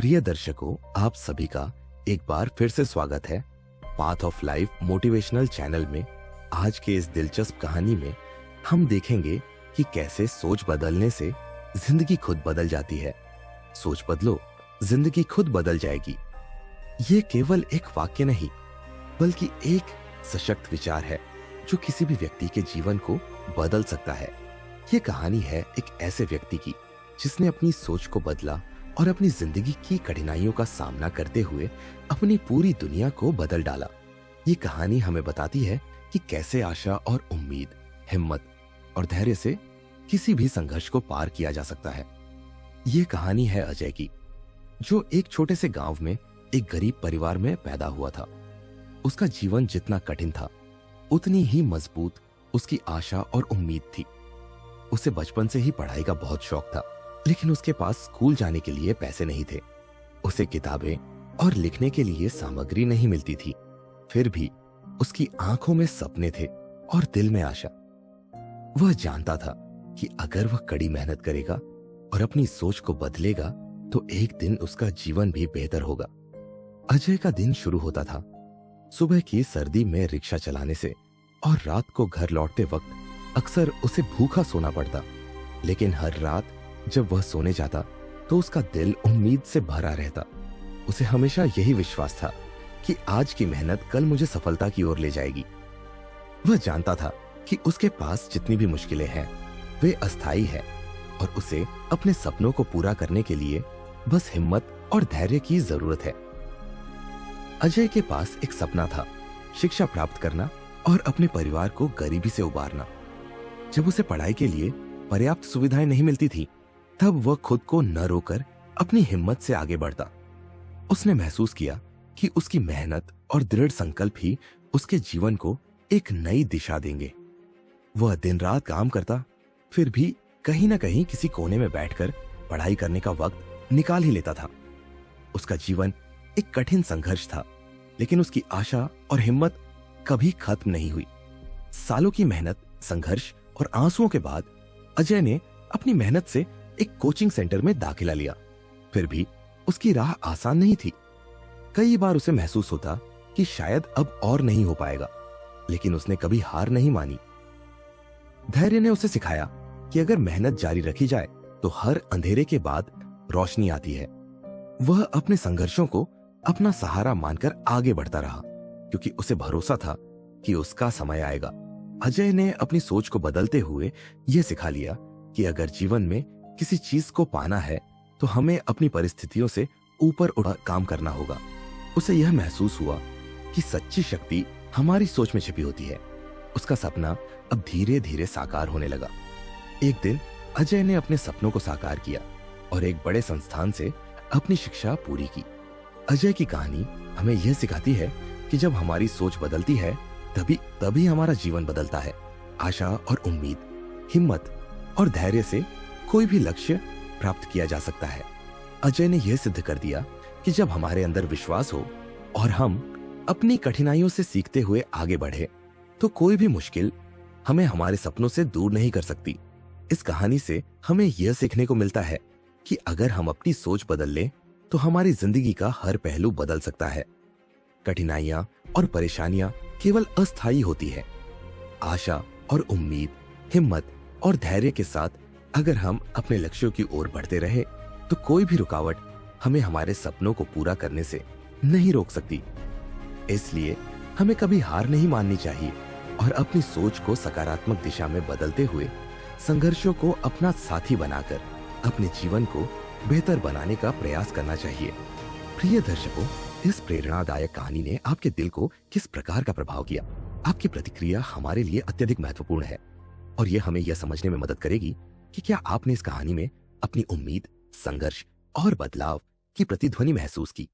प्रिय दर्शकों, आप सभी का एक बार फिर से स्वागत है path of life motivational channel में। आज के इस दिलचस्प कहानी में हम देखेंगे कि कैसे सोच बदलने से जिंदगी खुद बदल जाती है। सोच बदलो, जिंदगी खुद बदल जाएगी। ये केवल एक वाक्य नहीं, बल्कि एक सशक्त विचार है जो किसी भी व्यक्ति के जीवन को बदल सकता है। ये कहानी है एक ऐसे व्यक्ति की जिसने अपनी सोच को बदला और अपनी जिंदगी की कठिनाइयों का सामना करते हुए अपनी पूरी दुनिया को बदल डाला। ये कहानी हमें बताती है कि कैसे आशा और उम्मीद, हिम्मत और धैर्य से किसी भी संघर्ष को पार किया जा सकता है। ये कहानी है अजय की, जो एक छोटे से गांव में एक गरीब परिवार में पैदा हुआ था। उसका जीवन जितना कठिन था, उतनी ही मजबूत उसकी आशा और उम्मीद थी। उसे बचपन से ही पढ़ाई का बहुत शौक था, लेकिन उसके पास स्कूल जाने के लिए पैसे नहीं थे। उसे किताबें और लिखने के लिए सामग्री नहीं मिलती थी। फिर भी उसकी आंखों में सपने थे और दिल में आशा। वह जानता था कि अगर वह कड़ी मेहनत करेगा और अपनी सोच को बदलेगा तो एक दिन उसका जीवन भी बेहतर होगा। अजय का दिन शुरू होता था सुबह की सर्दी में रिक्शा चलाने से, और रात को घर लौटते वक्त अक्सर उसे भूखा सोना पड़ता। लेकिन हर रात जब वह सोने जाता तो उसका दिल उम्मीद से भरा रहता। उसे हमेशा यही विश्वास था कि आज की मेहनत कल मुझे सफलता की ओर ले जाएगी। वह जानता था कि उसके पास जितनी भी मुश्किलें हैं वे अस्थायी है और उसे अपने सपनों को पूरा करने के लिए बस हिम्मत और धैर्य की जरूरत है। अजय के पास एक सपना था, शिक्षा प्राप्त करना और अपने परिवार को गरीबी से उबारना। जब उसे पढ़ाई के लिए पर्याप्त सुविधाएं नहीं मिलती थी, तब वह खुद को न रोकर अपनी हिम्मत से आगे बढ़ता। उसने महसूस किया कि उसकी मेहनत और दृढ़ संकल्प ही उसके जीवन को एक नई दिशा देंगे। वह दिन रात काम करता, फिर भी कहीं न कहीं किसी कोने में बैठकर पढ़ाई करने का वक्त निकाल ही लेता था। उसका जीवन एक कठिन संघर्ष था, लेकिन उसकी आशा और हिम्मत कभी खत्म नहीं हुई। सालों की मेहनत, संघर्ष और आंसुओं के बाद अजय ने अपनी मेहनत से एक कोचिंग सेंटर में दाखिला लिया। फिर भी उसकी राह आसान नहीं थी। कई बार उसे महसूस होता कि शायद अब और नहीं हो पाएगा, लेकिन उसने कभी हार नहीं मानी। धैर्य ने उसे सिखाया कि अगर मेहनत जारी रखी जाए तो हर अंधेरे के बाद रोशनी आती है। वह अपने संघर्षों को अपना सहारा मानकर आगे बढ़ता रहा, क्योंकि उसे भरोसा था कि उसका समय आएगा। अजय ने अपनी सोच को बदलते हुए यह सिखा लिया कि अगर जीवन में किसी चीज को पाना है तो हमें अपनी परिस्थितियों से ऊपर उठ काम करना होगा। उसे यह महसूस हुआ कि सच्ची शक्ति हमारी सोच में छिपी होती है। उसका सपना अब धीरे धीरे साकार होने लगा। एक दिन अजय ने अपने सपनों को साकार किया और एक बड़े संस्थान से अपनी शिक्षा पूरी की। अजय की कहानी हमें यह सिखाती है कि जब हमारी सोच बदलती है तभी हमारा जीवन बदलता है। आशा और उम्मीद, हिम्मत और धैर्य से कोई भी लक्ष्य प्राप्त किया जा सकता है। अजय ने यह सिद्ध कर दिया कि जब हमारे अंदर विश्वास हो और हम अपनी कठिनाइयों से सीखते हुए आगे बढ़े तो कोई भी मुश्किल हमें हमारे सपनों से दूर नहीं कर सकती। इस कहानी से हमें यह सीखने को मिलता है कि अगर हम अपनी सोच बदल लें तो हमारी जिंदगी का हर पहलू बदल सकता है। कठिनाइयां और परेशानियां केवल अस्थायी होती है। आशा और उम्मीद, हिम्मत और धैर्य के साथ अगर हम अपने लक्ष्यों की ओर बढ़ते रहे तो कोई भी रुकावट हमें हमारे सपनों को पूरा करने से नहीं रोक सकती। इसलिए हमें कभी हार नहीं माननी चाहिए और अपनी सोच को सकारात्मक दिशा में बदलते हुए संघर्षों को अपना साथी बनाकर अपने जीवन को बेहतर बनाने का प्रयास करना चाहिए। प्रिय दर्शकों, इस प्रेरणादायक कहानी ने आपके दिल को किस प्रकार का प्रभाव किया? आपकी प्रतिक्रिया हमारे लिए अत्यधिक महत्वपूर्ण है और यह हमें यह समझने में मदद करेगी कि क्या आपने इस कहानी में अपनी उम्मीद, संघर्ष और बदलाव की प्रतिध्वनि महसूस की।